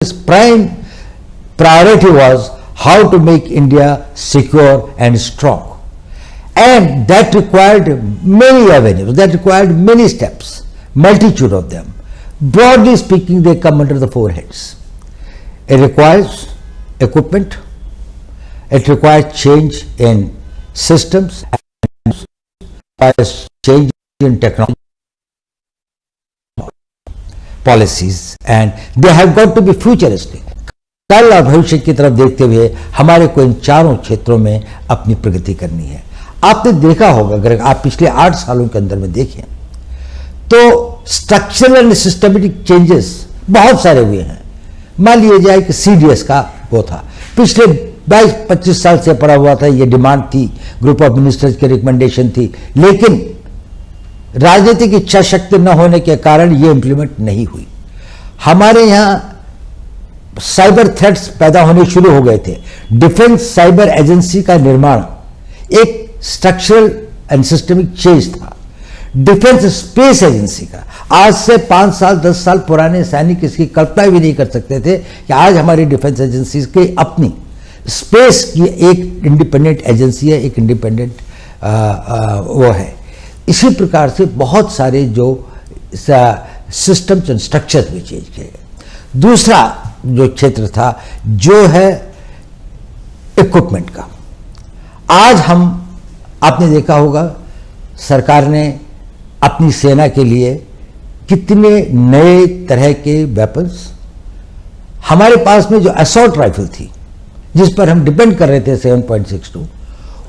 his prime priority was how to make India secure and strong. And that required many avenues, that required many steps, multitude of them. Broadly speaking, they come under the four heads. It requires equipment, it requires change in systems, and it requires change in technology policies, and they have got to be futuristic. कल और भविष्य की तरफ देखते हुए हमारे को इन चारों क्षेत्रों में अपनी प्रगति करनी है। आपने देखा होगा, अगर आप पिछले 8 सालों के अंदर में देखें तो स्ट्रक्चरल एंड सिस्टमेटिक चेंजेस बहुत सारे हुए हैं। मान लिया जाए कि सीडीएस का वो था, पिछले 22-25 साल से पड़ा हुआ था, ये डिमांड थी, ग्रुप ऑफ मिनिस्टर्स की रिकमेंडेशन थी, लेकिन राजनीतिक इच्छा शक्ति न होने के कारण ये इंप्लीमेंट नहीं हुई। हमारे यहां साइबर थ्रेट्स पैदा होने शुरू हो गए थे। डिफेंस साइबर एजेंसी का निर्माण एक स्ट्रक्चरल एंड सिस्टमिक चेंज था। डिफेंस स्पेस एजेंसी का आज से 5 साल 10 साल पुराने सैनिक इसकी कल्पना भी नहीं कर सकते थे कि आज हमारी डिफेंस एजेंसी की अपनी स्पेस की एक इंडिपेंडेंट एजेंसी है, एक इंडिपेंडेंट वो है। इसी प्रकार से बहुत सारे जो सिस्टम्स एंड स्ट्रक्चर्स भी चेंज किए गए। दूसरा जो क्षेत्र था जो है इक्विपमेंट का। आज हम, आपने देखा होगा, सरकार ने अपनी सेना के लिए कितने नए तरह के वेपन्स, हमारे पास में जो असॉल्ट राइफल थी जिस पर हम डिपेंड कर रहे थे 7.62,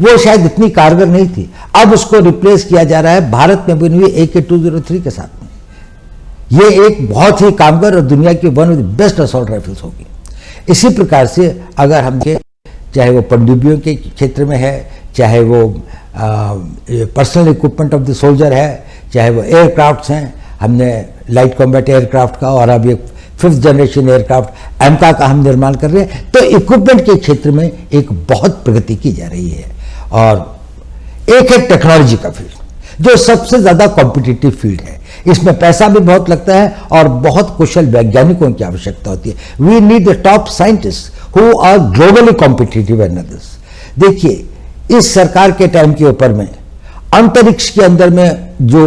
वो शायद इतनी कारगर नहीं थी, अब उसको रिप्लेस किया जा रहा है भारत में बनी हुई AK-203 के साथ में। ये एक बहुत ही कामगार और दुनिया की one of the best assault rifles होगी। इसी प्रकार से अगर हम चाहे वो पनडुब्बियों के क्षेत्र में है, चाहे वो personal equipment of the soldier है, चाहे वो एयरक्राफ्ट्स हैं, हमने लाइट कॉम्बैट एयरक्राफ्ट का और अब एक 5th जनरेशन एयरक्राफ्ट एमका का हम निर्माण कर रहे हैं। तो इक्विपमेंट के क्षेत्र में एक बहुत प्रगति की जा रही है। और एक है टेक्नोलॉजी का फील्ड जो सबसे ज्यादा कॉम्पिटिटिव फील्ड है। इसमें पैसा भी बहुत लगता है और बहुत कुशल वैज्ञानिकों की आवश्यकता होती है। We need the top scientist who are globally competitive and others. देखिए, इस सरकार के टाइम के ऊपर में अंतरिक्ष के अंदर में जो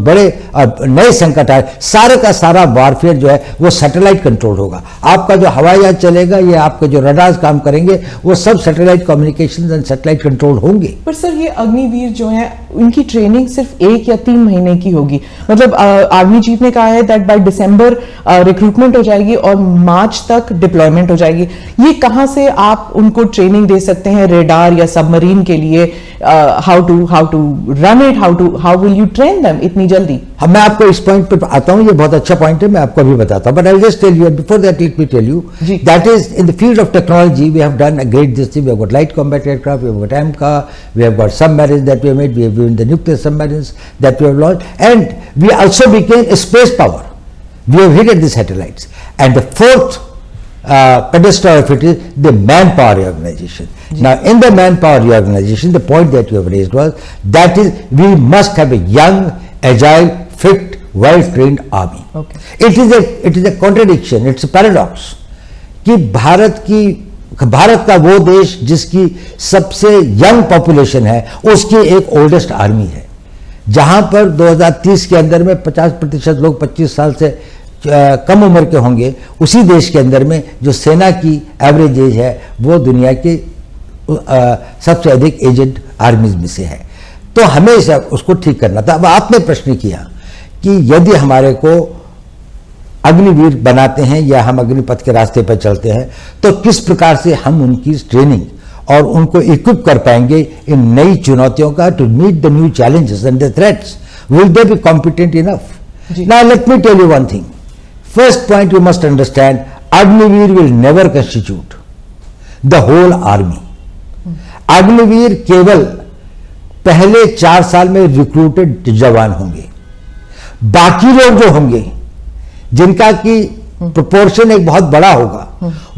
बड़े नए संकट आए, सारे का सारा वारफेयर जो है वो सैटेलाइट कंट्रोल होगा। आपका जो हवाई जहाज चलेगा, ये आपके जो रडार्स काम करेंगे, वो सब satellite communication and satellite control होंगे। पर सर, ये अग्निवीर जो है उनकी ट्रेनिंग सिर्फ 1 या 3 महीने की होगी। मतलब आर्मी चीफ ने कहा है दैट बाय दिसंबर रिक्रूटमेंट हो जाएगी और मार्च तक डिप्लॉयमेंट हो जाएगी। ये कहां से आप उनको ट्रेनिंग दे सकते हैं रेडार या सबमरीन के लिए? How to run it, how will you train them इतनी जल्दी? मैं आपको इस पॉइंट पे आता हूं, ये बहुत अच्छा पॉइंट है, मैं आपको अभी बताता हूं, but I will just tell you before that let me tell you that is in the field of technology we have done a great this thing. We have got light combat aircraft, we have got AMCA, we have got submarines that we have made, we have given the nuclear submarines that we have launched, and we also became a space power. We have hit the satellites, and the 4th pedestal of it is the manpower reorganization. Now, in the manpower reorganization, the point that you have raised was that is we must have a young, agile, fit, well-trained army. Okay. It is a contradiction. It's a paradox कि भारत का वो देश जिसकी सबसे young population है, उसकी एक oldest army है। जहां पर 2030 के अंदर में 50% लोग 25 साल से कम उम्र के होंगे, उसी देश के अंदर में जो सेना की एवरेज एज है वो दुनिया के सबसे अधिक एजेड आर्मीज में से है। तो हमें उसको ठीक करना था। अब आपने प्रश्न किया कि यदि हमारे को अग्निवीर बनाते हैं या हम अग्निपथ के रास्ते पर चलते हैं तो किस प्रकार से हम उनकी ट्रेनिंग और उनको इक्विप कर पाएंगे इन नई चुनौतियों का, to meet the new challenges and the threats. Will they be competent enough? Now let me tell you one thing. First point you must understand, Agniveer will never constitute the whole army. Agniveer केवल पहले 4 साल में recruited जवान होंगे। बाकी लोग जो होंगे जिनका कि प्रोपोर्शन एक बहुत बड़ा होगा,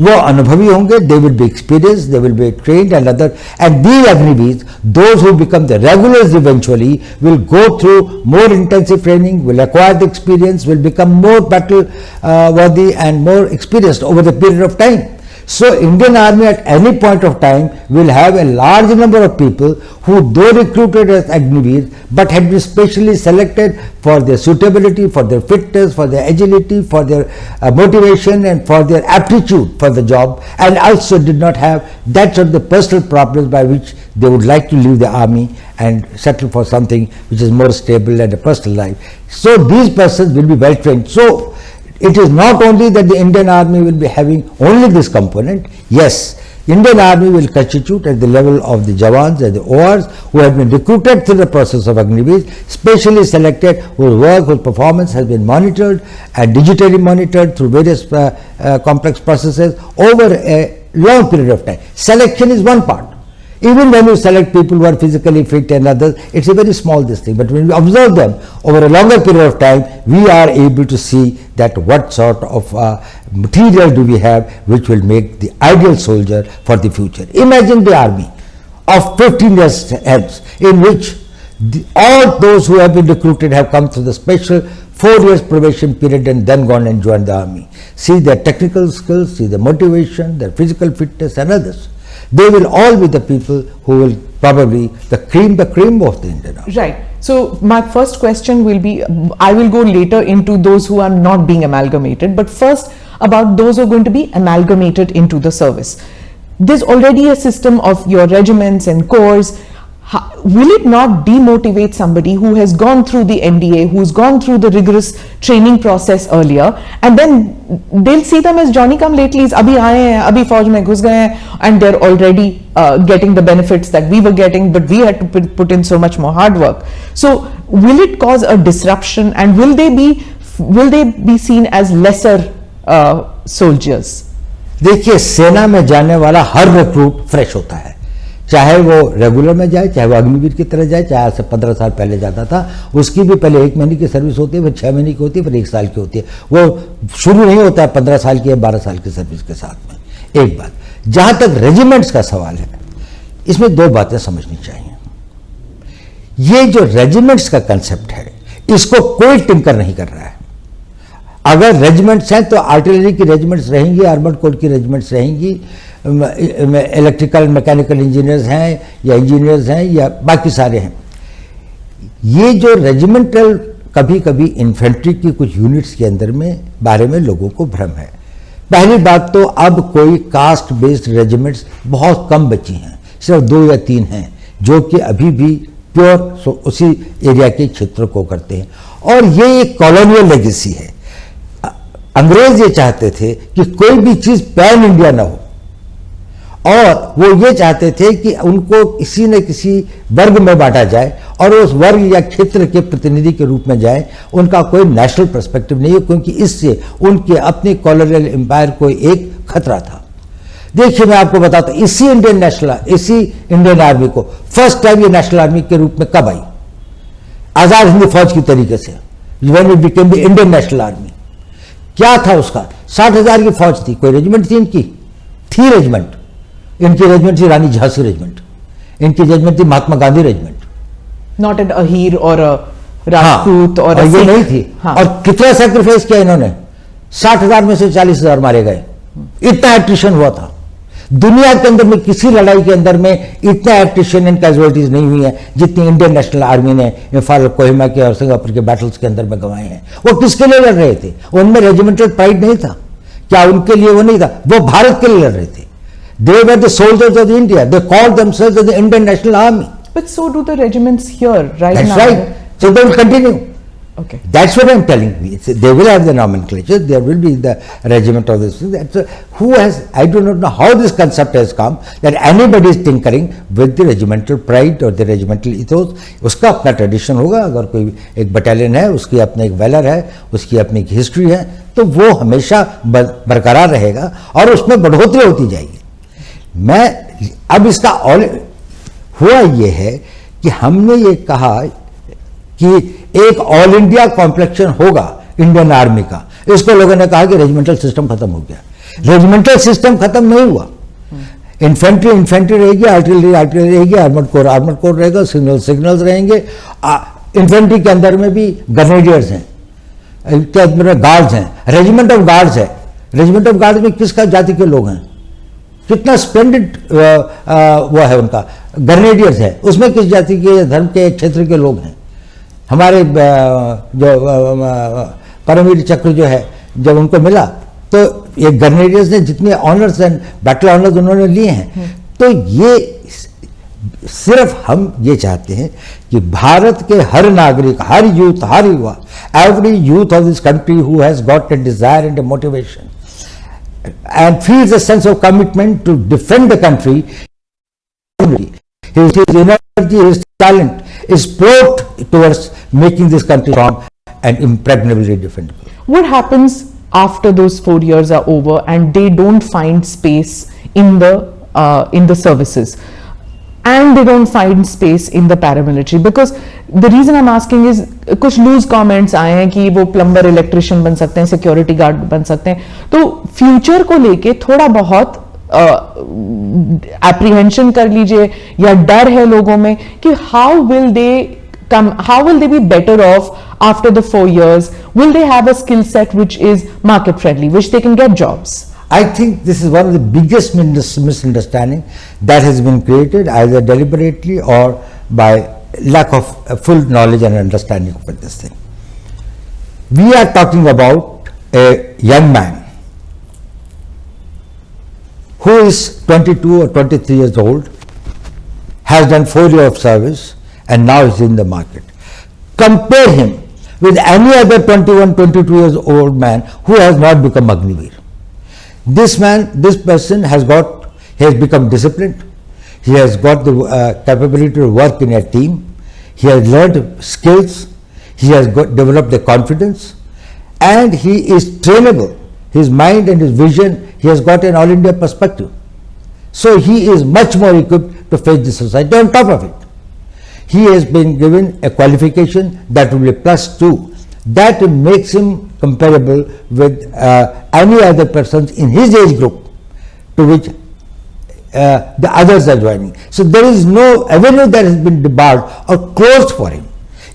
वो अनुभवी होंगे, they will be experience, they will be trained and other, and these Agniveer, those who become the regulars eventually will go through more intensive training, will acquire the experience, will become more battle worthy and more experienced over the period of time. So Indian Army at any point of time will have a large number of people who, though recruited as Agniveer, but have been specially selected for their suitability, for their fitness, for their agility, for their motivation and for their aptitude for the job, and also did not have that sort of the personal problems by which they would like to leave the army and settle for something which is more stable and a personal life. So these persons will be well trained. So it is not only that the Indian Army will be having only this component. Yes, Indian Army will constitute at the level of the Jawans and the ORs who have been recruited through the process of Agniveer, specially selected, whose work, whose performance has been monitored and digitally monitored through various complex processes over a long period of time. Selection is one part. Even when you select people who are physically fit and others, it's a very small this thing. But when we observe them over a longer period of time, we are able to see that what sort of material do we have which will make the ideal soldier for the future. Imagine the army of 15 years hence, in which all those who have been recruited have come through the special 4 years probation period and then gone and joined the army. See their technical skills, see their motivation, their physical fitness and others. They will all be the people who will probably the cream of the Indian Army. Right. So my first question will be, I will go later into those who are not being amalgamated, but first about those who are going to be amalgamated into the service. There's already a system of your regiments and corps. Will it not demotivate somebody who has gone through the NDA, who's gone through the rigorous training process earlier, and then they'll see them as Johnny come latelys, abhi aaye hain, abhi fauj mein ghus gaye hain, and they're already getting the benefits that we were getting, but we had to put in so much more hard work. So will it cause a disruption, and will they be seen as lesser soldiers? देखिए, सेना में जाने वाला हर recruit fresh होता है, चाहे वो regular में जाए, चाहे वो अग्निवीर की तरह जाए, चाहे आज से 15 साल पहले जाता था, उसकी भी पहले 1 महीने की सर्विस होती है, फिर 6 महीने की होती है, फिर 1 साल की होती है। वो शुरू नहीं होता है 15 साल की या 12 साल की सर्विस के साथ में। एक बात, जहां तक रेजिमेंट्स का सवाल है, इसमें 2 बातें समझनी चाहिए। ये जो रेजिमेंट्स का कंसेप्ट है, इसको कोई टिंकर नहीं कर रहा है। अगर रेजिमेंट्स हैं तो आर्टिलरी की रेजिमेंट्स रहेंगी, आर्मर्ड कोर की रेजिमेंट्स रहेंगी, इलेक्ट्रिकल मैकेनिकल इंजीनियर्स हैं या इंजीनियर्स हैं या बाकी सारे हैं। ये जो रेजिमेंटल, कभी कभी इन्फेंट्री की कुछ यूनिट्स के अंदर में बारे में लोगों को भ्रम है। पहली बात तो अब कोई कास्ट बेस्ड रेजिमेंट्स बहुत कम बची हैं, सिर्फ 2 या 3 हैं जो कि अभी भी प्योर उसी एरिया के क्षेत्र को करते हैं। और ये एक कॉलोनियल लेगेसी है। अंग्रेज ये चाहते थे कि कोई भी चीज पैन इंडिया ना हो, और वो ये चाहते थे कि उनको किसी न किसी वर्ग में बांटा जाए और उस वर्ग या क्षेत्र के प्रतिनिधि के रूप में जाए। उनका कोई नेशनल पर्सपेक्टिव नहीं है, क्योंकि इससे उनके अपने कॉलोनियल एम्पायर को एक खतरा था। देखिए, मैं आपको बताता हूं, इसी इंडियन आर्मी को फर्स्ट टाइम ये नेशनल आर्मी के रूप में कब आई? आजाद हिंद फौज की तरीके से, when it became the Indian national army. क्या था उसका? 60,000 की फौज थी। कोई रेजिमेंट थी इनकी? थी रेजिमेंट। इनकी रेजिमेंट थी रानी झांसी रेजिमेंट, इनकी रेजिमेंट थी Mahatma Gandhi regiment. Not an Ahir और राजपूत और ये नहीं थी। हाँ। और कितना सैक्रिफाइस किया इन्होंने? 60,000 में से 40,000 मारे गए। इतना एट्रिशन हुआ था। दुनिया के अंदर में किसी लड़ाई के अंदर में इतना एट्रिशन एंड कैजुअलिटीज नहीं हुई है जितनी इंडियन नेशनल आर्मी ने इम्फाल, कोहिमा के और सिंगापुर के बैटल्स के अंदर में गंवाए हैं। वो किसके लिए लड़ रहे थे? उनमें रेजिमेंटल प्राइड नहीं था क्या? उनके लिए वो नहीं था, वो भारत के लिए लड़ रहे थे। They were the soldiers of India. They called themselves as the Indian National Army. But so do the regiments here, right? That's now. right. So they will continue. Okay. That's what I'm telling you. They will have the nomenclature. There will be the regiment of this. Who has? I do not know how this concept has come that anybody is tinkering with the regimental pride or the regimental ethos. उसका अपना tradition होगा। अगर कोई एक battalion है, उसकी अपनी एक वेलर है, उसकी अपनी एक हिस्ट्री है, तो वो हमेशा बरकरार रहेगा और उसमें बढ़ोतरी होती जाएगी। अब इसका हुआ ये है कि हमने ये कहा कि एक ऑल इंडिया कॉम्प्लेक्शन होगा इंडियन आर्मी का। इसको लोगों ने कहा कि रेजिमेंटल सिस्टम खत्म हो गया। रेजिमेंटल सिस्टम खत्म नहीं हुआ। इन्फेंट्री रहेगी, आर्टिलरी रहेगी, आर्मर्ड कोर रहेगा, सिग्नल्स रहेंगे। इन्फेंट्री के अंदर में भी ग्रेनेडियर्स हैं, गार्ड्स हैं, रेजिमेंट ऑफ गार्ड्स है। रेजिमेंट ऑफ गार्ड्स में किसका जाति के लोग हैं, कितना स्प्लेंडेड वो है उनका, ग्रेनेडियर्स है, उसमें किस जाति के, धर्म के, क्षेत्र के लोग हैं। हमारे जो परमवीर चक्र जो है, जब उनको मिला तो ये ग्रेनेडियर्स ने जितने ऑनर्स एंड बैटल ऑनर्स उन्होंने लिए हैं। तो ये सिर्फ हम ये चाहते हैं कि भारत के हर नागरिक, हर यूथ, हर युवा, every youth of this country who has got a desire and a motivation and feels a sense of commitment to defend the country, his energy, his talent is poured towards making this country strong and impregnably defendable. What happens after those 4 years are over and they don't find space in the services, and they don't find space in the paramilitary? Because the reason I'm asking is कुछ loose comments आए हैं कि वो plumber, electrician बन सकते हैं, security guard बन सकते हैं। तो फ्यूचर को लेके थोड़ा बहुत एप्रीहेंशन कर लीजिए या डर है लोगों में कि how will they be better of after the 4 years? Will they have a skill set which is market friendly, which they can get jobs? I think this is one of the biggest misunderstanding that has been created either deliberately or by lack of full knowledge and understanding of this thing. We are talking about a young man who is 22 or 23 years old, has done 4 years of service and now is in the market. Compare him with any other 21, 22 years old man who has not become Agniveer. This person has become disciplined. He has got the capability to work in a team. He has learned skills. He has developed the confidence, and he is trainable. His mind and his vision, he has got an all India perspective. So he is much more equipped to face the society. On top of it, he has been given a qualification that will be +2. That makes him comparable with any other persons in his age group to which the others are joining. So there is no avenue that has been debarred or closed for him.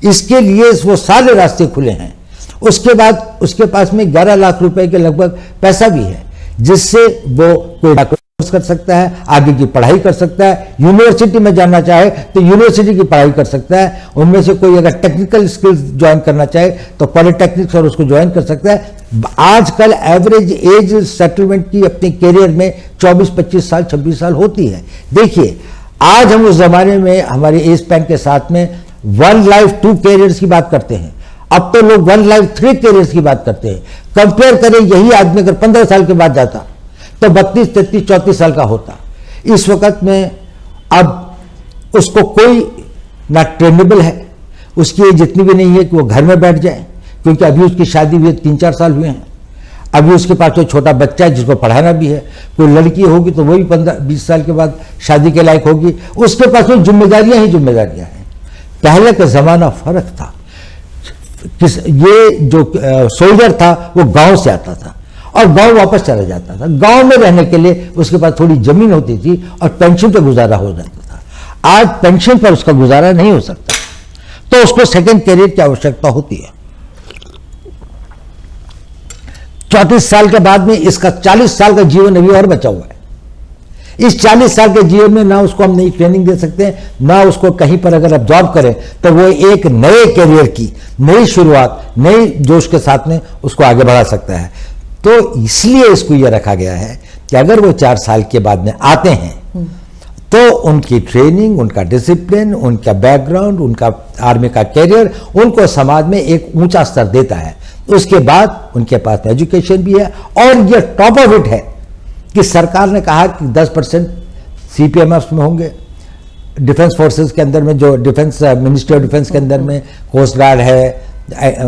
इसके लिए वो सारे रास्ते खुले हैं। उसके बाद उसके पास में 11 लाख रुपए के लगभग पैसा भी है, जिससे वो कोई कोर्स कर सकता है, आगे की पढ़ाई कर सकता है, यूनिवर्सिटी में जाना चाहे तो यूनिवर्सिटी की पढ़ाई कर सकता है। उनमें से कोई अगर टेक्निकल स्किल्स ज्वाइन करना चाहे तो पॉलिटेक्निक्स और उसको ज्वाइन कर सकता है। आजकल एवरेज एज सेटलमेंट की अपने करियर में 24, 25 साल, 26 साल होती है। देखिए, आज हम उस जमाने में हमारे एज स्पैन के साथ में 1 लाइफ 2 कैरियर्स की बात करते हैं। अब तो लोग 1 लाइफ 3 कैरियर्स की बात करते हैं। कंपेयर करें, यही आदमी अगर 15 साल के बाद जाता तो 32, 33, 34 साल का होता। इस वक्त में अब उसको कोई ना ट्रेनेबल है, उसकी एज जितनी भी नहीं है कि वो घर में बैठ जाए, क्योंकि अभी उसकी शादी हुई 3-4 साल हुए हैं। अभी उसके पास तो छोटा बच्चा है जिसको पढ़ाना भी है। कोई लड़की होगी तो वही 15-20 साल के बाद शादी के लायक होगी। उसके पास में जिम्मेदारियां ही जिम्मेदारियां हैं। पहले का जमाना फर्क था। ये जो सोल्जर था वो गांव से आता था और गांव वापस चला जाता था। गांव में रहने के लिए उसके पास थोड़ी जमीन होती थी और पेंशन पर गुजारा हो जाता था। आज पेंशन पर उसका गुजारा नहीं हो सकता, तो उसको सेकंड कैरियर की आवश्यकता होती है। 34 साल के बाद में इसका 40 साल का जीवन अभी और बचा हुआ है। इस 40 साल के जीवन में ना उसको हम नई ट्रेनिंग दे सकते हैं, ना उसको कहीं पर अगर आप जॉब करें तो वो एक नए कैरियर की नई शुरुआत, नई जोश के साथ में उसको आगे बढ़ा सकता है। तो इसलिए इसको यह रखा गया है कि अगर वो 4 साल के बाद में आते हैं तो उनकी ट्रेनिंग, उनका डिसिप्लिन, उनका बैकग्राउंड, उनका आर्मी का कैरियर उनको समाज में एक ऊंचा स्तर देता है। उसके बाद उनके पास एजुकेशन भी है, और ये टॉप ऑफ इट है कि सरकार ने कहा कि 10% CPMF में होंगे, डिफेंस फोर्सेस के अंदर में, जो डिफेंस मिनिस्ट्री ऑफ डिफेंस के अंदर में कोस्ट गार्ड है,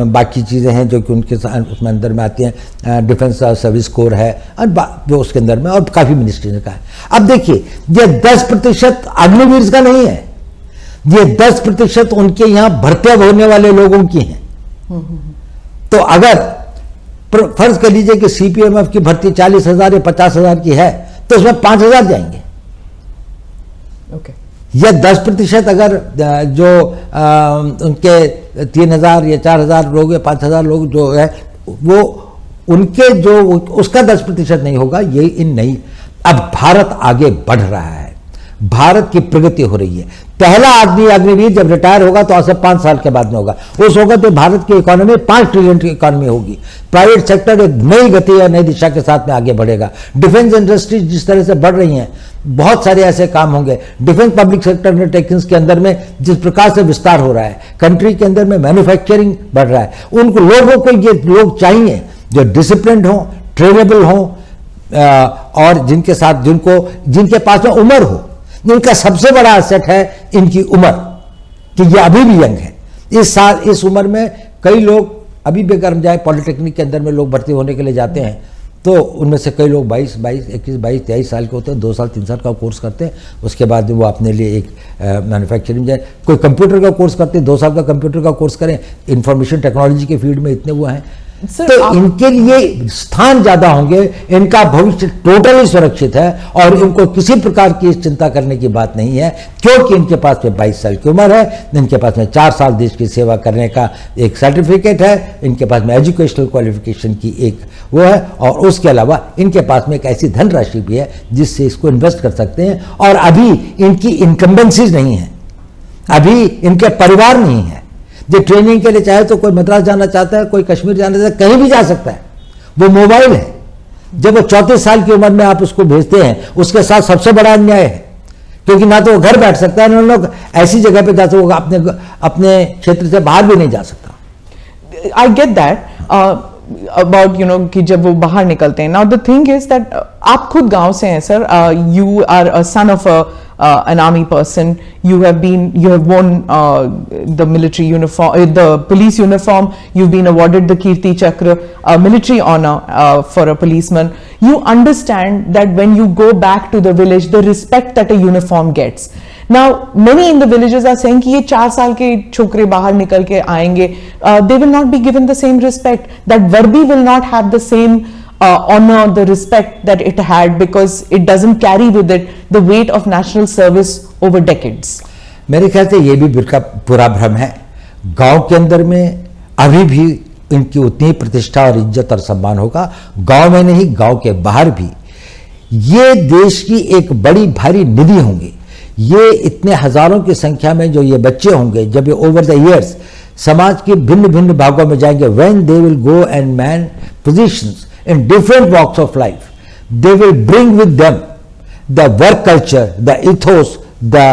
बाकी चीज़ें हैं जो कि उनके उसमें अंदर में आती हैं, डिफेंस सर्विस कोर है, और जो उसके अंदर में और काफ़ी मिनिस्ट्री ने कहा है। अब देखिए, ये 10% अग्निवीर का नहीं है, ये 10% उनके यहाँ भर्ती होने वाले लोगों की हैं। तो अगर फर्ज कर लीजिए कि सीपीएमएफ की भर्ती 40,000 या 50,000 की है, तो उसमें 5,000 जाएंगे। ओके। या 10% अगर जो उनके 3,000 या 4,000 लोग या 5,000 लोग जो है वो उनके जो उसका 10% नहीं होगा, ये इन नहीं। अब भारत आगे बढ़ रहा है, भारत की प्रगति हो रही है। पहला आदमी अग्निवीर जब रिटायर होगा तो आज से 5 साल के बाद में होगा, उस होगा तो भारत की इकोनॉमी 5 ट्रिलियन की इकोनॉमी होगी। प्राइवेट सेक्टर एक नई गति और नई दिशा के साथ में आगे बढ़ेगा। डिफेंस इंडस्ट्री जिस तरह से बढ़ रही हैं, बहुत सारे ऐसे काम होंगे। डिफेंस पब्लिक सेक्टर अंडरटेकिंग्स के अंदर में जिस प्रकार से विस्तार हो रहा है, कंट्री के अंदर में मैन्युफैक्चरिंग बढ़ रहा है, उनको लोगों को ये लोग चाहिए जो डिसिप्लिन हो, ट्रेनेबल हो और जिनके साथ जिनके पास में उम्र हो। इनका सबसे बड़ा एसेट है इनकी उम्र, कि ये अभी भी यंग है। इस उम्र में कई लोग अभी बेगरम जाए, पॉलिटेक्निक के अंदर में लोग भर्ती होने के लिए जाते हैं, तो उनमें से कई लोग 21, 23 साल के होते हैं, 2 साल 3 साल का कोर्स करते हैं, उसके बाद वो अपने लिए एक मैन्युफैक्चरिंग जाए। कोई कंप्यूटर का कोर्स करते हैं, 2 साल का कंप्यूटर का कोर्स करें, इंफॉर्मेशन टेक्नोलॉजी के फील्ड में इतने वो हैं, तो इनके लिए स्थान ज्यादा होंगे, इनका भविष्य टोटली सुरक्षित है और इनको किसी प्रकार की चिंता करने की बात नहीं है, क्योंकि इनके पास में 22 साल की उम्र है, इनके पास में 4 साल देश की सेवा करने का एक सर्टिफिकेट है, इनके पास में एजुकेशनल क्वालिफिकेशन की एक वो है, और उसके अलावा इनके पास में एक ऐसी धनराशि भी है जिससे इसको इन्वेस्ट कर सकते हैं। और अभी इनकी इनकम्बेंसीज नहीं है, अभी इनके परिवार नहीं है। जो ट्रेनिंग के लिए चाहे तो कोई मद्रास जाना चाहता है, कोई कश्मीर जाना चाहता है, कहीं भी जा सकता है, वो मोबाइल है। जब वो 34 साल की उम्र में आप उसको भेजते हैं, उसके साथ सबसे बड़ा अन्याय है, क्योंकि ना तो वो घर बैठ सकता है, ना लोग ऐसी जगह पे जा सकता, अपने क्षेत्र से बाहर भी नहीं जा सकता। आई गेट दैट अबाउट कि जब वो बाहर निकलते हैं। Now the thing is that आप खुद गांव से हैं sir, you are a son of an army person, you have worn the military uniform, the police uniform, you've been awarded the Kirti Chakra, military honor for a policeman. You understand that when you go back to the village, the respect that a uniform gets. Now many in the villages are saying कि ये 4 साल के छोकरे बाहर निकल के आएंगे, they will not be given the same respect, that Vardi will not have the same honor, the respect that it had, because it doesn't carry with it the weight of national service over decades. मेरे ख्याल से ये भी पूरा भ्रम है। गांव के अंदर में अभी भी इनकी उतनी प्रतिष्ठा और इज्जत और सम्मान होगा, गांव में नहीं, गांव के बाहर भी। ये देश की एक बड़ी भारी निधि होंगी। ये इतने हजारों की संख्या में जो ये बच्चे होंगे, जब ये ओवर द ईयर्स समाज के भिन्न भिन्न भागों में जाएंगे, when they will go and man positions in different walks of life, they will bring with them the work culture, the ethos, the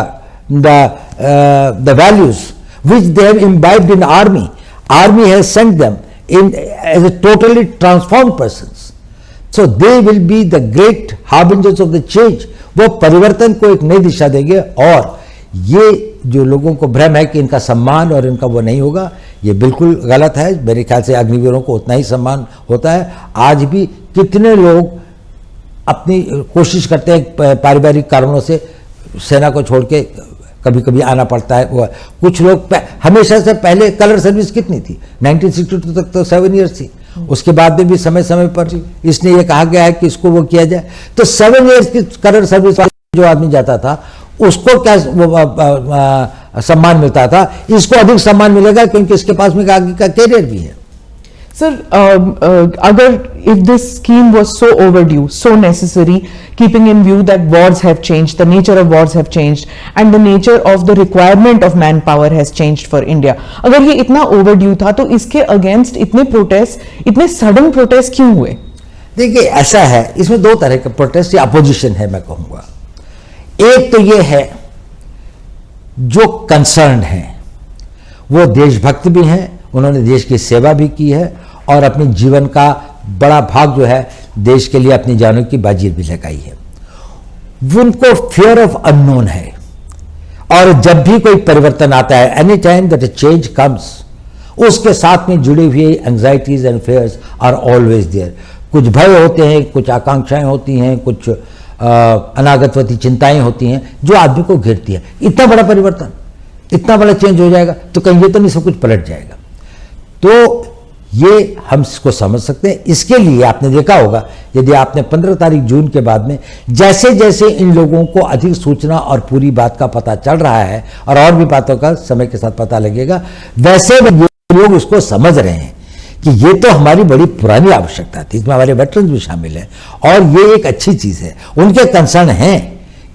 values which they have imbibed in army. Army has sent them in as a totally transformed persons. So they will be the great harbingers of the change. वो परिवर्तन को एक नई दिशा देंगे। और ये जो लोगों को भ्रम है कि इनका सम्मान और इनका वो नहीं होगा, ये बिल्कुल गलत है। मेरे ख्याल से अग्निवीरों को उतना ही सम्मान होता है। आज भी कितने लोग अपनी कोशिश करते हैं, पारिवारिक कारणों से सेना को छोड़ के कभी कभी आना पड़ता है। वो कुछ लोग हमेशा से पहले कलर सर्विस कितनी थी, 1962 तक तो 7 ईयर्स थी। उसके बाद में भी समय समय पर इसने ये कहा गया है कि इसको वो किया जाए। तो 7 ईयर्स की कलर सर्विस जो आदमी जाता था उसको क्या सम्मान मिलता था, इसको अधिक सम्मान मिलेगा क्योंकि इसके पास में आगे का कैरियर भी है। Sir, if this scheme was so overdue, so necessary, keeping in view that wars have changed, the nature of wars have changed, and the nature of the requirement of manpower has changed for India, अगर ये इतना overdue था तो इसके against इतने protest, इतने sudden protest क्यों हुए? देखिए ऐसा है, इसमें 2 तरह के प्रोटेस्ट या अपोजिशन है मैं कहूँगा। एक तो ये है जो कंसर्न है, वो देशभक्त भी हैं, उन्होंने देश की सेवा भी की है और अपने जीवन का बड़ा भाग जो है देश के लिए अपनी जानों की बाजी भी लगाई है। उनको फियर ऑफ अननोन है और जब भी कोई परिवर्तन आता है, any time that a change comes, उसके साथ में जुड़ी हुई anxieties and fears are always there. कुछ भय होते हैं, कुछ आकांक्षाएं होती हैं, कुछ अनागतवती चिंताएं होती हैं जो आदमी को घेरती है। इतना बड़ा परिवर्तन, इतना बड़ा चेंज हो जाएगा तो कहीं ये तो नहीं सब कुछ पलट जाएगा। तो ये हम इसको समझ सकते हैं। इसके लिए आपने देखा होगा, यदि आपने 15 तारीख जून के बाद में जैसे जैसे इन लोगों को अधिक सूचना और पूरी बात का पता चल रहा है और भी बातों का समय के साथ पता लगेगा, वैसे लोग उसको समझ रहे हैं कि ये तो हमारी बड़ी पुरानी आवश्यकता थी, इसमें हमारे वेटरन्स भी शामिल हैं और ये एक अच्छी चीज़ है। उनके कंसर्न हैं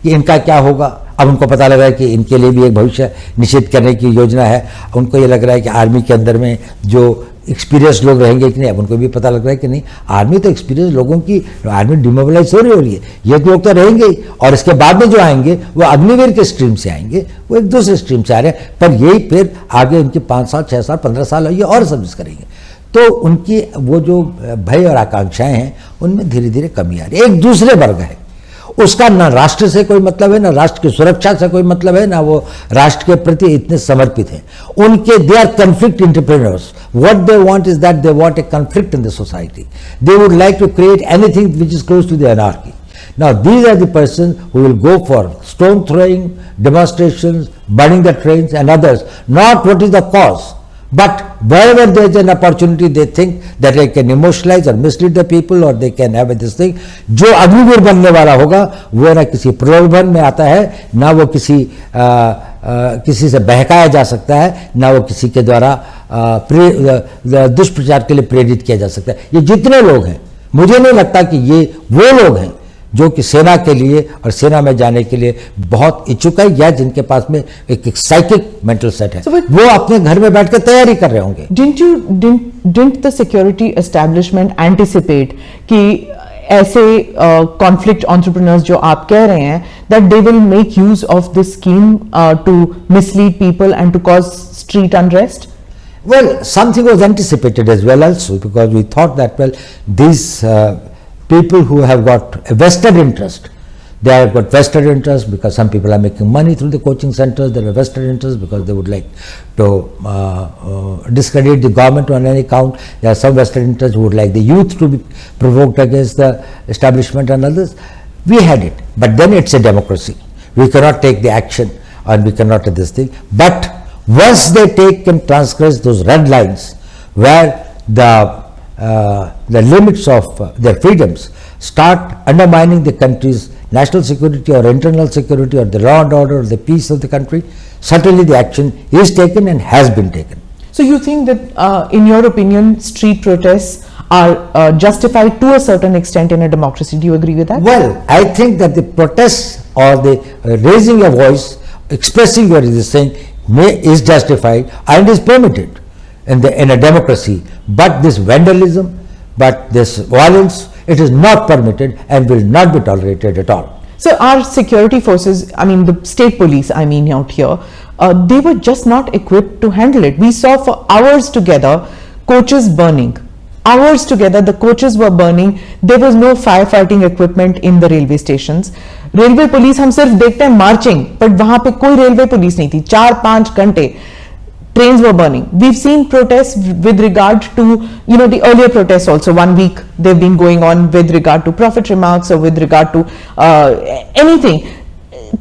कि इनका क्या होगा। अब उनको पता लग रहा है कि इनके लिए भी एक भविष्य निश्चित करने की योजना है। उनको ये लग रहा है कि आर्मी के अंदर में जो एक्सपीरियंस लोग रहेंगे कि नहीं, अब उनको भी पता लग रहा है कि नहीं, आर्मी तो एक्सपीरियंस लोगों की, आर्मी डिमोबिलाइज हो रही है, ये लोग तो रहेंगे ही। और इसके बाद में जो आएंगे वो अग्निवीर के स्ट्रीम से आएंगे, वो एक दूसरे स्ट्रीम से आ रहे हैं, पर यही फिर आगे उनके 5 साल 6 साल 15 साल ये और सर्विस करेंगे। तो उनकी वो जो भय और आकांक्षाएं हैं उनमें धीरे धीरे कमी आ रही है। एक दूसरे वर्ग है, उसका ना राष्ट्र से कोई मतलब है, ना राष्ट्र की सुरक्षा से कोई मतलब है, ना वो राष्ट्र के प्रति इतने समर्पित हैं। उनके they are conflict entrepreneurs. What they want is that they want a conflict in the society. They would like to create anything which is close to the anarchy. Now these are the persons who will go for stone throwing, demonstrations, burning the trains and others, not what is the cause. But wherever there is an opportunity, they think that they can emotionalize or mislead the people, or they can have this thing. जो अग्निवीर बनने वाला होगा वो ना किसी प्रलोभन में आता है, ना वो किसी से बहकाया जा सकता है, ना वो किसी के द्वारा दुष्प्रचार के लिए प्रेरित किया जा सकता है। ये जितने लोग हैं, मुझे नहीं लगता कि ये वो लोग हैं जो कि सेना के लिए और सेना में जाने के लिए बहुत इच्छुक है, या जिनके पास में एक साइकिक मेंटल सेट है। वो अपने घर में बैठ कर तैयारी कर रहे होंगे। Didn't the security establishment anticipate कि ऐसे conflict entrepreneurs जो आप कह रहे हैं, that they will make use of this scheme to mislead people and to cause street unrest? Well, something was anticipated as well also, because we thought that, well, these people who have got a vested interest, they have got vested interest because some people are making money through the coaching centers. They have vested interest because they would like to discredit the government on any count. There are some vested interests who would like the youth to be provoked against the establishment and others. We had it, but then it's a democracy. We cannot take the action and we cannot do this thing. But once they take and transgress those red lines where the limits of their freedoms start undermining the country's national security or internal security or the law and order or the peace of the country, certainly the action is taken and has been taken. So you think that, in your opinion, street protests are justified to a certain extent in a democracy? Do you agree with that? Well, I think that the protests or the raising a voice, expressing your resistance is justified and is permitted in a democracy. But this vandalism, but this violence, it is not permitted and will not be tolerated at all. So our security forces, I mean the state police, I mean out here, they were just not equipped to handle it. We saw for hours together coaches burning. Hours together the coaches were burning. There was no firefighting equipment in the railway stations. Railway police हम सिर्फ देखते हैं marching, but वहां पे कोई railway police नहीं थी। 4-5 घंटे trains were burning. We've seen protests with regard to, the earlier protests also. 1 week they've been going on with regard to prophet remarks or with regard to anything.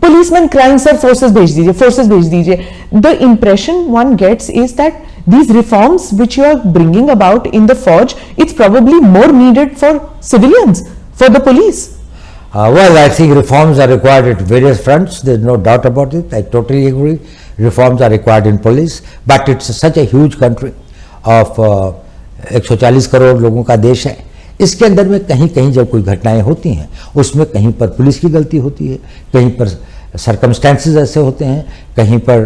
Policemen crying, sir, forces bhej dijiye. The impression one gets is that these reforms which you are bringing about in the forge, it's probably more needed for civilians, for the police. Well, I think reforms are required at various fronts. There's no doubt about it. I totally agree. Reforms are required in police, but it's such a huge country of 140 crore लोगों का देश है। इसके अंदर में कहीं कहीं जब कोई घटनाएं होती हैं, उसमें कहीं पर पुलिस की गलती होती है, कहीं पर सर्कमस्टेंसेस ऐसे होते हैं, कहीं पर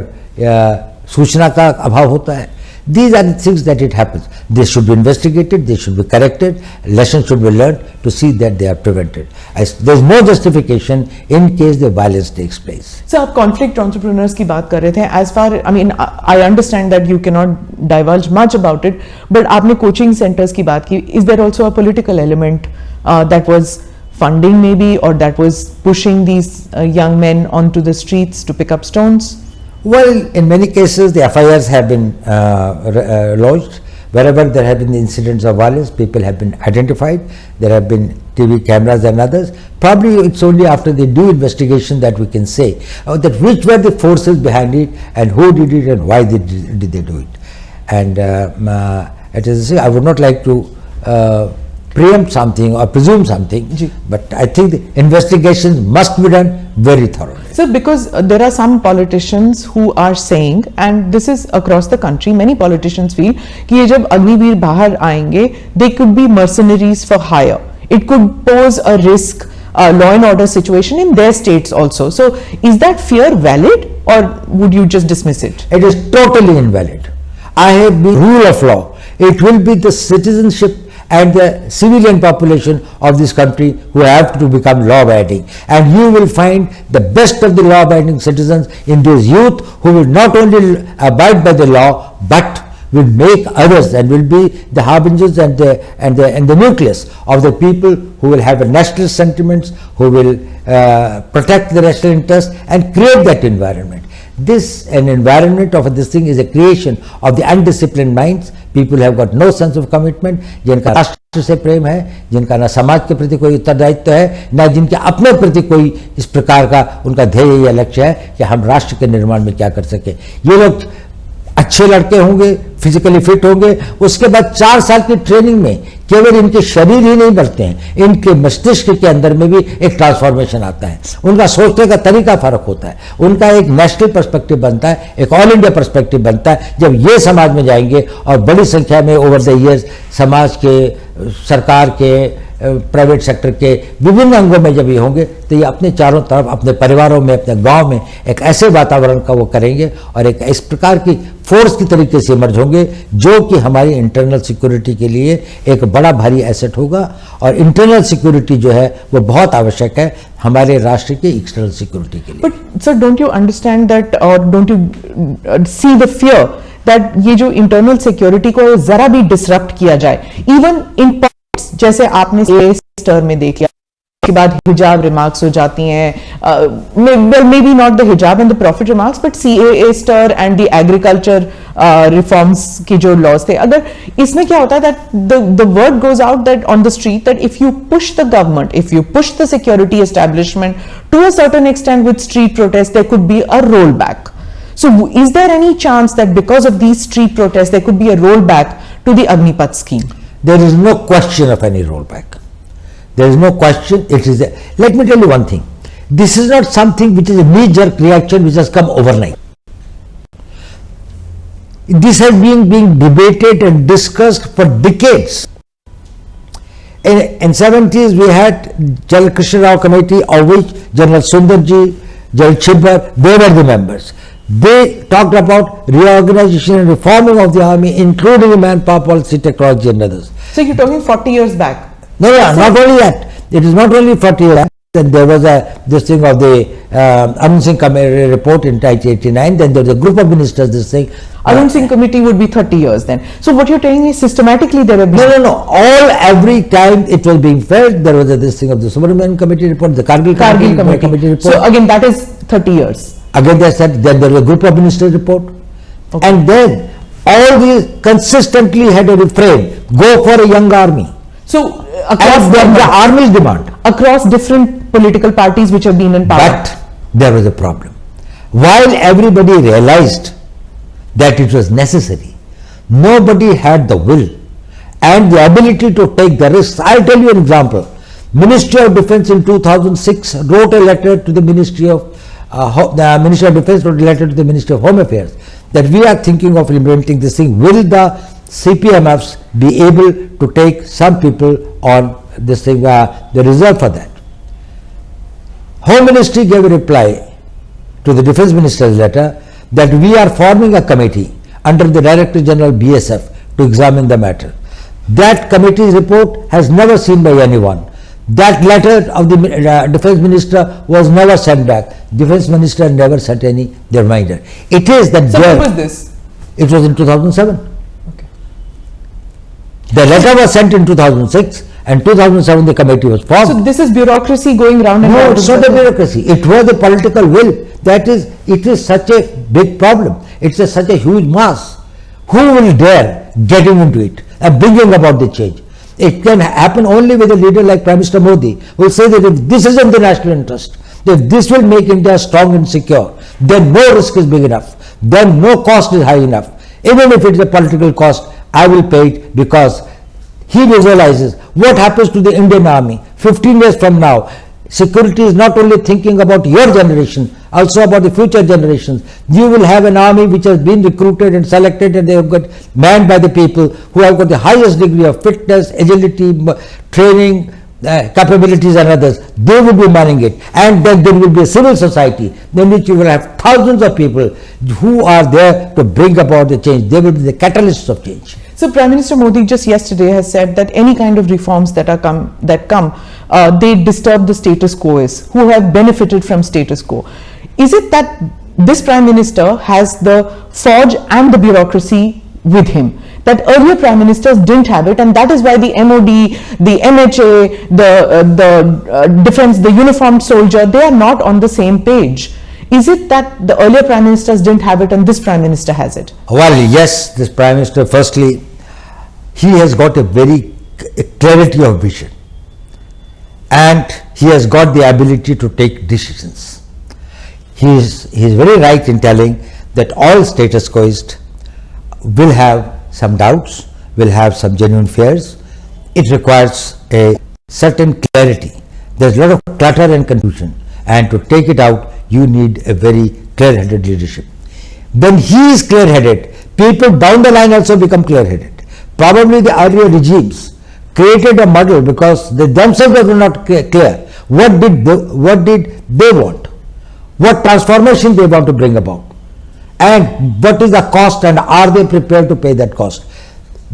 सूचना का अभाव होता है। These are the things that it happens. They should be investigated, they should be corrected, lessons should be learned to see that they are prevented. There is no justification in case the violence takes place. So, आप conflict entrepreneurs की बात कर रहे थे. As far, I mean, I understand that you cannot divulge much about it, but आपने coaching centers की बात की. Is there also a political element that was funding maybe, or that was pushing these young men onto the streets to pick up stones? Well, in many cases the FIRs have been lodged. Wherever there have been incidents of violence, people have been identified. There have been TV cameras and others. Probably it's only after the due investigation that we can say that which were the forces behind it and who did it and why did they do it. And it is, I would not like to preempt something or presume something, but I think the investigations must be done very thoroughly. Sir, because there are some politicians who are saying, and this is across the country, many politicians feel कि ये जब अग्निवीर बाहर आएंगे, they could be mercenaries for hire. It could pose a risk, law and order situation in their states also. So, is that fear valid, or would you just dismiss it? It is totally invalid. I have been rule of law. It will be the citizenship and the civilian population of this country who have to become law-abiding. And you will find the best of the law-abiding citizens in those youth who will not only abide by the law, but will make others and will be the harbingers and the nucleus of the people who will have a national sentiments, who will protect the national interest and create that environment. An environment of this thing is a creation of the undisciplined minds. People have got no sense of commitment, जिनका राष्ट्र से प्रेम है, जिनका ना समाज के प्रति कोई उत्तरदायित्व है, ना जिनके अपने प्रति कोई इस प्रकार का उनका ध्येय या लक्ष्य है कि हम राष्ट्र के निर्माण में क्या कर सके। ये लोग अच्छे लड़के होंगे, फिजिकली फिट होंगे, उसके बाद 4 साल की ट्रेनिंग में केवल इनके शरीर ही नहीं बढ़ते हैं, इनके मस्तिष्क के अंदर में भी एक ट्रांसफॉर्मेशन आता है, उनका सोचने का तरीका फर्क होता है, उनका एक नेशनल पर्सपेक्टिव बनता है, एक ऑल इंडिया पर्सपेक्टिव बनता है। जब ये समाज में जाएंगे और बड़ी संख्या में ओवर द ईयर्स समाज के, सरकार के, प्राइवेट सेक्टर के विभिन्न अंगों में जब ये होंगे तो ये अपने चारों तरफ, अपने परिवारों में, अपने गांव में एक ऐसे वातावरण का वो करेंगे और एक इस प्रकार की फोर्स की तरीके से इमर्ज होंगे जो कि हमारी इंटरनल सिक्योरिटी के लिए एक बड़ा भारी एसेट होगा। और इंटरनल सिक्योरिटी जो है वो बहुत आवश्यक है हमारे राष्ट्र की एक्सटर्नल सिक्योरिटी के लिए। But sir, don't you understand that और don't you see the fear that ये जो इंटरनल सिक्योरिटी को जरा भी डिसरप्ट किया जाए, इवन इन जैसे आपने स्टर में देख लिया, उसके बाद हिजाब रिमार्क्स हो जाती हैं, may be not the hijab and the prophet remarks, but CAA stir and the agriculture reforms की जो लॉज थे, अगर इसमें क्या होता है that the word goes out that on the street that if you push the government, if you push the security establishment to a certain extent with street protest, there could be a roll back. So is there any chance that because of these street protests there could be a rollback to the Agnipath scheme? There is no question of any rollback. There is no question. It is. Let me tell you one thing. This is not something which is a knee-jerk reaction which has come overnight. This has been being debated and discussed for decades. In 70s we had General Krishna Rao committee, of which General Sundarji, General Chibbar, they were the members. They talked about reorganization and reforming of the army, including the manpower policy, technology and others. So you're talking 40 years back? No, not only that. It is not only 40 years back. Then there was this thing of the Arun Singh Committee report in 1989. Then there was a group of ministers, this thing. Arun Singh Committee would be 30 years then. So what you're telling me, systematically there have been... No. Every time it was being felt, there was this thing of the Subramanian Committee report, the Kargil Committee report. So again, that is 30 years. Again, they said, then there was a group of ministers report. Okay. And then all these consistently had a refrain, go for a young army. So across the army's demand. Across different political parties which have been in power. But there was a problem. While everybody realized that it was necessary, nobody had the will and the ability to take the risks. I'll tell you an example. Ministry of Defence in 2006 wrote a letter to the Ministry of the Ministry of Defence wrote a letter to the Ministry of Home Affairs that we are thinking of implementing this thing. Will the CPMFs be able to take some people on this thing, the reserve for that? Home Ministry gave a reply to the Defence Minister's letter that we are forming a committee under the Director General BSF to examine the matter. That committee's report has never seen by anyone. That letter of the Defence Minister was never sent back. Defence Minister never sent any reminder. It is that. So when was this? It was in 2007. Okay. The letter was sent in 2006 and 2007 the committee was formed. So this is bureaucracy going round and round. No, it's not the bureaucracy. It was the political will. That is, it is such a big problem. It's such a huge mass. Who will dare getting into it and bringing about the change? It can happen only with a leader like Prime Minister Modi, who will say that if this isn't the national interest, if this will make India strong and secure, then no risk is big enough, then no cost is high enough. Even if it is a political cost, I will pay it, because he visualizes what happens to the Indian army 15 years from now. Security is not only thinking about your generation, also about the future generations. You will have an army which has been recruited and selected, and they have got manned by the people who have got the highest degree of fitness, agility, training, capabilities and others. They will be manning it, and then there will be a civil society in which you will have thousands of people who are there to bring about the change. They will be the catalysts of change. So Prime Minister Modi just yesterday has said that any kind of reforms that come, they disturb the status quo, who have benefited from status quo. Is it that this Prime Minister has the forge and the bureaucracy with him, that earlier Prime Ministers didn't have it, and that is why the MOD, the MHA, the defense, the uniformed soldier, they are not on the same page? Is it that the earlier Prime Ministers didn't have it and this Prime Minister has it? Well, yes, this Prime Minister, firstly, he has got a very clarity of vision, and he has got the ability to take decisions. He is very right in telling that all status quoists will have some doubts, will have some genuine fears. It requires a certain clarity. There's a lot of clutter and confusion, and to take it out, you need a very clear-headed leadership. When he is clear-headed, people down the line also become clear-headed. Probably the earlier regimes created a muddle because they themselves were not clear. What did they want? What transformation they want to bring about? And what is the cost, and are they prepared to pay that cost?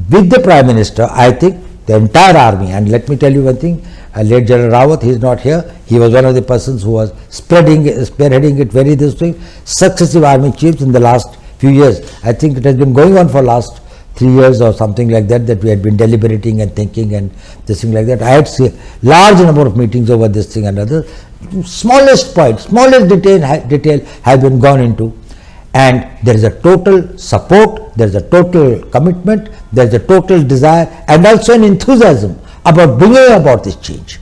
With the Prime Minister, I think the entire army, and let me tell you one thing, late General Rawat, he is not here, he was one of the persons who was spearheading it very this way. Successive army chiefs in the last few years, I think it has been going on for last 3 years or something like that, that we had been deliberating and thinking and this thing like that. I had seen large number of meetings over this thing and other. Smallest point, smallest detail have been gone into, and there is a total support, there is a total commitment, there is a total desire, and also an enthusiasm about bringing about this change.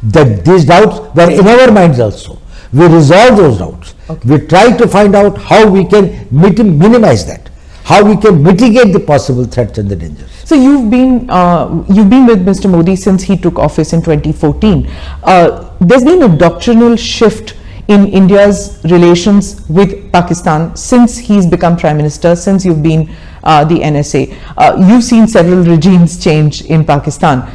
That these doubts were in our minds also. We resolved those doubts. Okay. We tried to find out how we can minimize that, how we can mitigate the possible threats and the dangers. So you've been with Mr. Modi since he took office in 2014. There's been a doctrinal shift in India's relations with Pakistan since he's become Prime Minister, since you've been the NSA. You've seen several regimes change in Pakistan.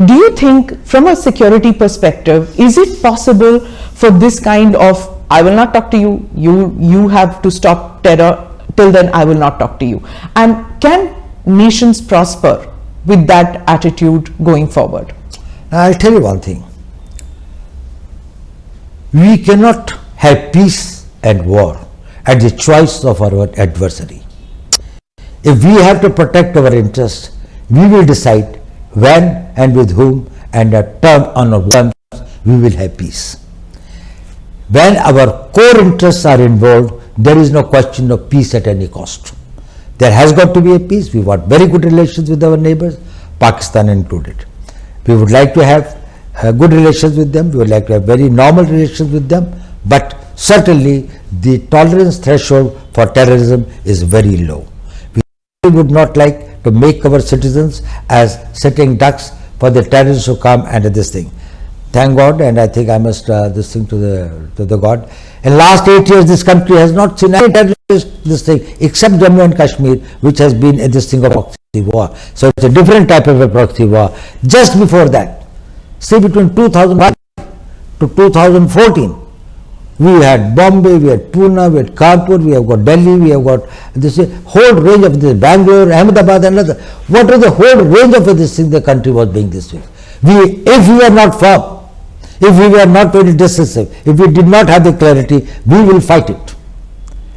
Do you think, from a security perspective, is it possible for this kind of, I will not talk to you, you have to stop terror, till then I will not talk to you? And can nations prosper with that attitude going forward? Now, I'll tell you one thing. We cannot have peace and war at the choice of our adversary. If we have to protect our interests, we will decide when and with whom and at term on what terms we will have peace. When our core interests are involved, there is no question of peace at any cost. There has got to be a peace. We want very good relations with our neighbors, Pakistan included. We would like to have good relations with them. We would like to have very normal relations with them. But certainly the tolerance threshold for terrorism is very low. We would not like to make our citizens as sitting ducks for the terrorists who come and this thing. Thank God, and I think I must this thing to the God. In last 8 years, this country has not seen any terrorist this thing except Jammu and Kashmir, which has been this thing of proxy war. So it's a different type of a proxy war. Just before that, see, between 2001 to 2014, we had Bombay, we had Pune, we had Kanpur, we have got Delhi, we have got this whole range of this, Bangalore, Ahmedabad and other. What was the whole range of this thing the country was being this way? If we were not firm, if we were not very decisive, if we did not have the clarity, we will fight it.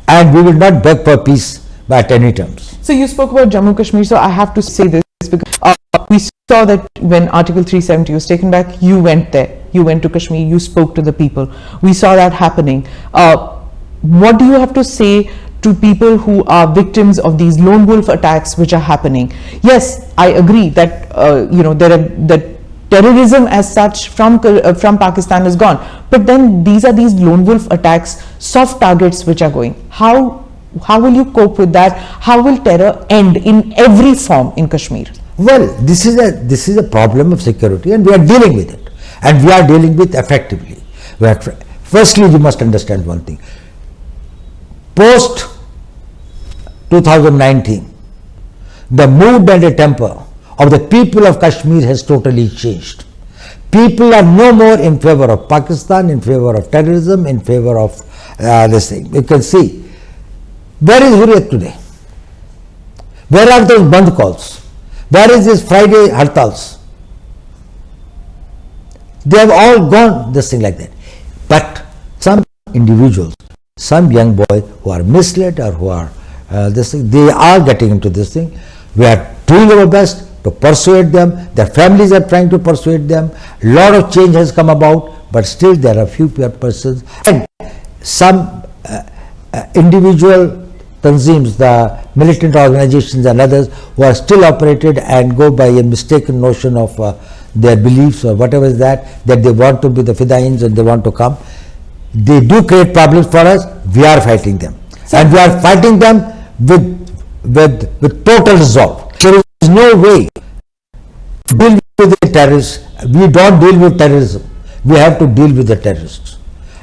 And we will not beg for peace at any terms. So you spoke about Jammu Kashmir, so I have to say this because we saw that when Article 370 was taken back, you went there. You went to Kashmir, you spoke to the people. We saw that happening. What do you have to say to people who are victims of these lone wolf attacks which are happening? Yes, I agree that that terrorism as such from Pakistan is gone, but then these are these lone wolf attacks, soft targets which are going. How How will you cope with that? How will terror end in every form in Kashmir? Well, this is a problem of security, and we are dealing with it, and we are dealing with effectively. Firstly, you must understand one thing. Post 2019, the mood and the temper of the people of Kashmir has totally changed. People are no more in favor of Pakistan, in favor of terrorism, in favor of this thing. You can see, where is Hurriyat today? Where are those Bandh calls? Where is this Friday Hartals? They have all gone this thing like that. But some individuals, some young boys who are misled or who are this thing, they are getting into this thing. We are doing our best to persuade them. Their families are trying to persuade them. A lot of change has come about, but still there are few persons and some individual tanzeems, the militant organizations and others who are still operated and go by a mistaken notion of their beliefs or whatever is that they want to be the fidains and they want to come. They do create problems for us. We are fighting them, and we are fighting them with total resolve. There is no way to deal with the terrorists. We don't deal with terrorism. We have to deal with the terrorists.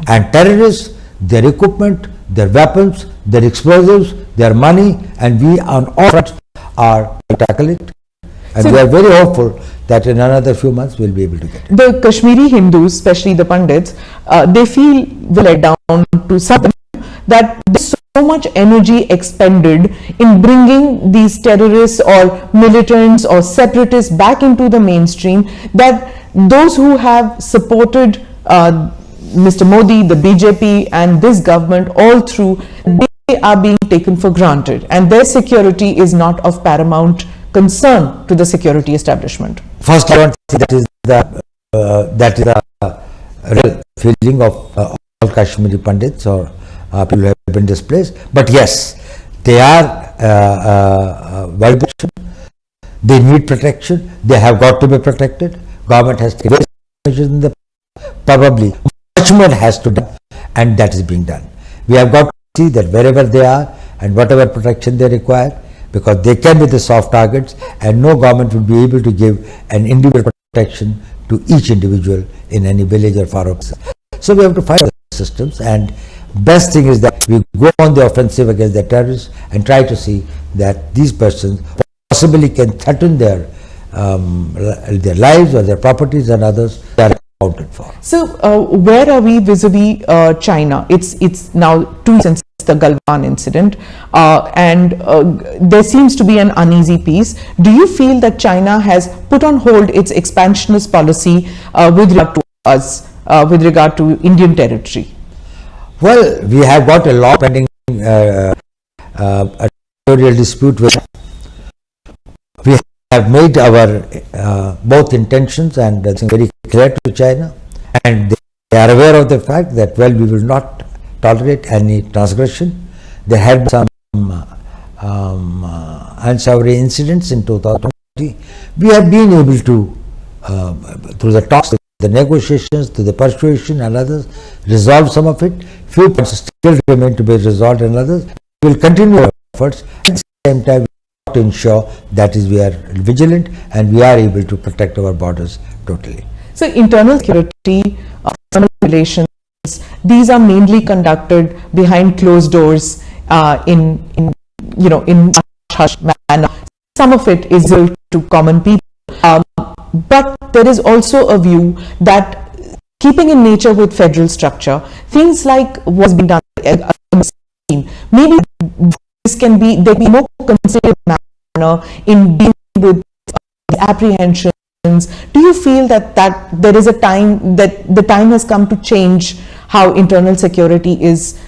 And terrorists, their equipment, their weapons, their explosives, their money, and we on all fronts are tackling it. And we are very hopeful that in another few months we'll be able to get it. The Kashmiri Hindus, especially the Pandits, they feel let down to some that there's so much energy expended in bringing these terrorists or militants or separatists back into the mainstream that those who have supported Mr. Modi, the BJP and this government all through, they are being taken for granted and their security is not of paramount concern to the security establishment. First, I want to say that is the real feeling of all Kashmiri Pandits or people who have been displaced. But yes, they are vulnerable. They need protection. They have got to be protected. Government has taken measures in the probably much more has to be done, and that is being done. We have got to see that wherever they are and whatever protection they require, because they can be the soft targets and no government will be able to give an individual protection to each individual in any village or far off. So we have to fight the systems, and best thing is that we go on the offensive against the terrorists and try to see that these persons possibly can threaten their lives or their properties and others they are accounted for. So where are we vis-a-vis China? It's now 2 years since the Galwan incident and there seems to be an uneasy peace. Do you feel that China has put on hold its expansionist policy with regard to us, with regard to Indian territory? Well, we have got a long pending territorial dispute with them. We have made our both intentions and very clear to China, and they are aware of the fact that, well, we will not tolerate any transgression. There had been some unsavory incidents in 2020. We have been able to, through the talks, the negotiations, to the persuasion and others, resolve some of it. Few points still remain to be resolved and others. We will continue our efforts. At the same time, we have to ensure that is we are vigilant and we are able to protect our borders totally. So internal security, external relations, these are mainly conducted behind closed doors in hush manner. Some of it is to common people. But there is also a view that keeping in nature with federal structure, things like what's being done, maybe this can be, there be more considered manner in dealing with apprehensions. Do you feel that there is a time, that the time has come to change how internal security is,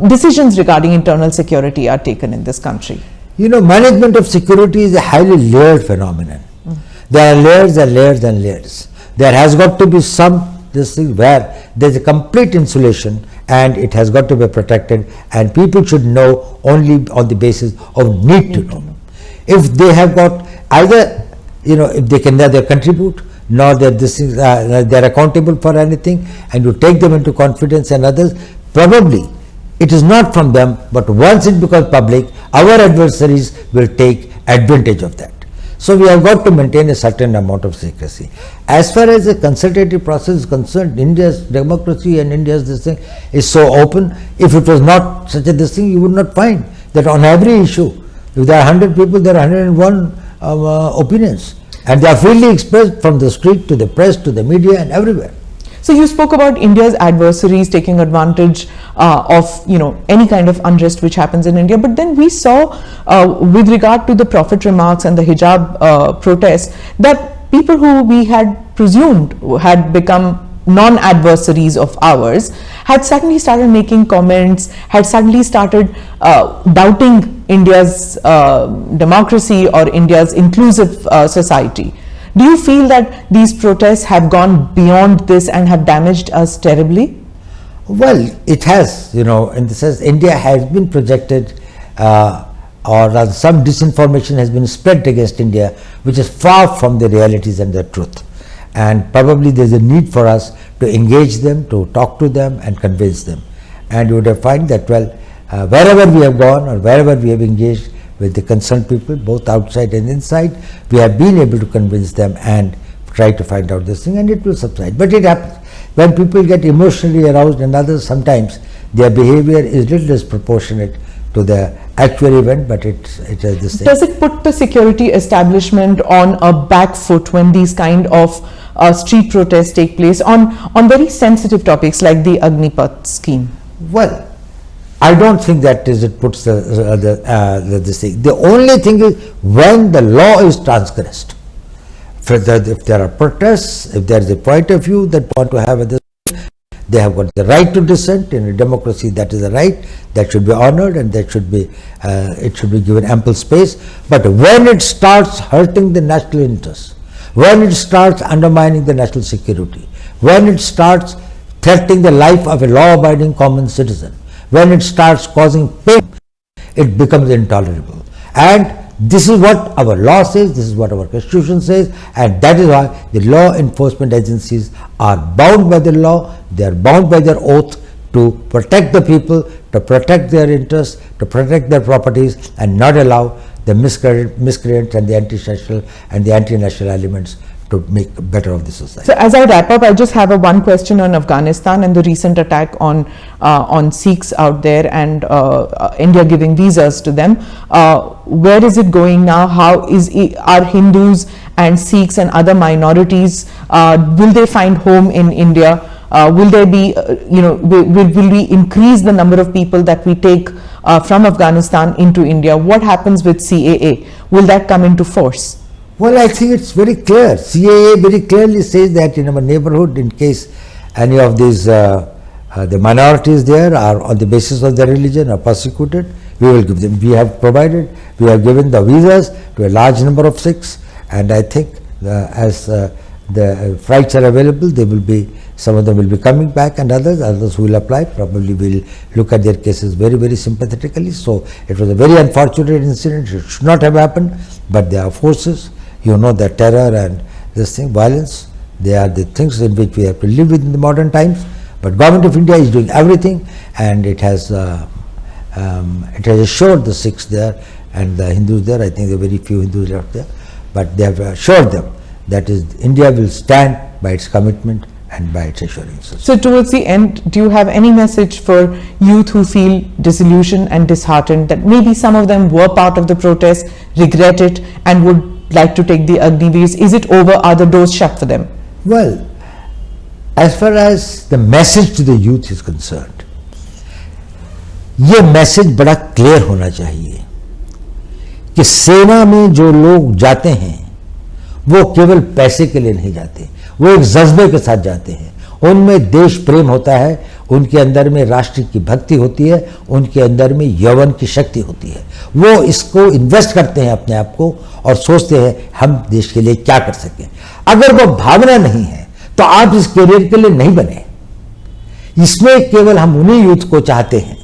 decisions regarding internal security are taken in this country? You know, management of security is a highly layered phenomenon. There are layers and layers and layers. There has got to be this thing where there is a complete insulation and it has got to be protected, and people should know only on the basis of need to know. If they have got either, if they can neither contribute nor that they are accountable for anything, and you take them into confidence and others, probably it is not from them, but once it becomes public, our adversaries will take advantage of that. So we have got to maintain a certain amount of secrecy. As far as the consultative process is concerned, India's democracy and India's this thing is so open. If it was not such a this thing, you would not find that on every issue, if there are 100 people, there are 101 opinions, and they are freely expressed from the street to the press to the media and everywhere. So you spoke about India's adversaries taking advantage of any kind of unrest which happens in India, but then we saw with regard to the prophet remarks and the hijab protests that people who we had presumed had become non-adversaries of ours had suddenly started making comments, had suddenly started doubting India's democracy or India's inclusive society. Do you feel that these protests have gone beyond this and have damaged us terribly? Well, it has, in the sense India has been projected or rather some disinformation has been spread against India, which is far from the realities and the truth. And probably there's a need for us to engage them, to talk to them and convince them. And you would have found that, wherever we have gone or wherever we have engaged with the concerned people, both outside and inside, we have been able to convince them and try to find out this thing, and it will subside. But it happens. When people get emotionally aroused and others, sometimes their behavior is little disproportionate to the actual event, but it has this thing. Does it put the security establishment on a back foot when these kind of street protests take place on very sensitive topics like the Agnipath scheme? Well, I don't think that is it puts this thing. The only thing is when the law is transgressed. If there are protests, if there is a point of view that want to have this, they have got the right to dissent. In a democracy, that is a right that should be honored, and that should be it should be given ample space. But when it starts hurting the national interests, when it starts undermining the national security, when it starts threatening the life of a law-abiding common citizen, when it starts causing pain, it becomes intolerable. And this is what our law says, this is what our constitution says, and that is why the law enforcement agencies are bound by the law, they are bound by their oath to protect the people, to protect their interests, to protect their properties, and not allow the miscreants and the anti-social and the anti-national elements to make better of the society. So as I wrap up, I just have one question on Afghanistan and the recent attack on Sikhs out there and India giving visas to them. Where is it going now? Are Hindus and Sikhs and other minorities, will they find home in India? Will there be, will we increase the number of people that we take from Afghanistan into India? What happens with CAA? Will that come into force? Well, I think it's very clear. CAA very clearly says that in our neighborhood, in case any of these the minorities there are on the basis of their religion are persecuted, we will give them. We have given the visas to a large number of Sikhs, and I think as the flights are available, they will be, some of them will be coming back, and others who will apply probably will look at their cases very, very sympathetically. So it was a very unfortunate incident. It should not have happened, but there are forces. The terror and this thing, violence, they are the things in which we have to live with in the modern times. But Government of India is doing everything, and it has assured the Sikhs there and the Hindus there. I think there are very few Hindus left there, but they have assured them that India will stand by its commitment and by its assurances. So towards the end, do you have any message for youth who feel disillusioned and disheartened that maybe some of them were part of the protest, regret it, and would like to take the Agniveers? Is it over? Are the doors shut for them? Well, as far as the message to the youth is concerned, ये message बड़ा clear होना चाहिए कि सेना में जो लोग जाते हैं वो केवल पैसे के लिए नहीं जाते, वो एक जज्बे के साथ जाते हैं, उनमें देश प्रेम होता है, उनके अंदर में राष्ट्र की भक्ति होती है, उनके अंदर में यौवन की शक्ति होती है, वो इसको इन्वेस्ट करते हैं अपने आप को और सोचते हैं हम देश के लिए क्या कर सकें। अगर वो भावना नहीं है तो आप इस करियर के लिए नहीं बने। इसमें केवल हम उन्हीं यूथ को चाहते हैं।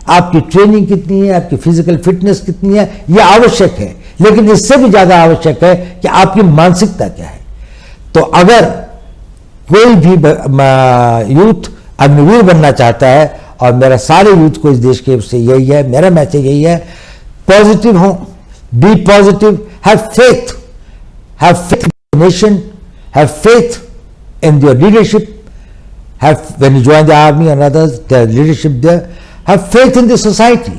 आपकी ट्रेनिंग कितनी है, आपकी फिजिकल फिटनेस कितनी है, यह आवश्यक है, लेकिन इससे भी ज्यादा आवश्यक है कि आपकी मानसिकता क्या है। तो अगर कोई भी यूथ अग्निवीर बनना चाहता है और मेरा सारे यूथ को इस देश के से यही है, मेरा मैसेज यही है, पॉजिटिव हो, be positive, have faith in the nation, have faith in your leadership, when you join the army and others, the leadership there, have faith in the society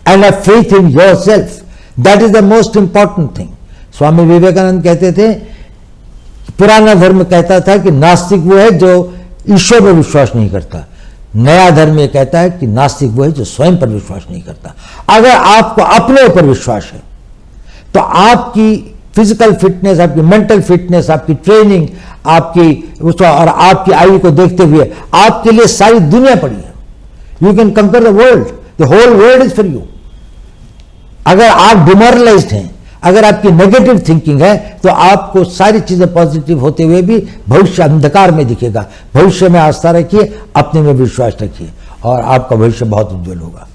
and have faith in yourself. That is the most important thing. Swami Vivekananda कहते थे, पुराना धर्म कहता था कि नास्तिक वो है जो ईश्वर पर विश्वास नहीं करता, नया धर्म ये कहता है कि नास्तिक वो है जो स्वयं पर विश्वास नहीं करता। अगर आपको अपने ऊपर विश्वास है तो आपकी फिजिकल फिटनेस, आपकी मेंटल फिटनेस, आपकी ट्रेनिंग, आपकी और आपकी आयु को देखते हुए आपके लिए सारी दुनिया पड़ी है। You can conquer the world, the whole world is for you. अगर आप डिमोरलाइज्ड हैं, अगर आपकी नेगेटिव थिंकिंग है, तो आपको सारी चीजें पॉजिटिव होते हुए भी भविष्य अंधकार में दिखेगा। भविष्य में आस्था रखिए, अपने में विश्वास रखिए और आपका भविष्य बहुत उज्जवल होगा।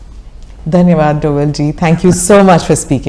धन्यवाद Doval ji, thank you so much for speaking.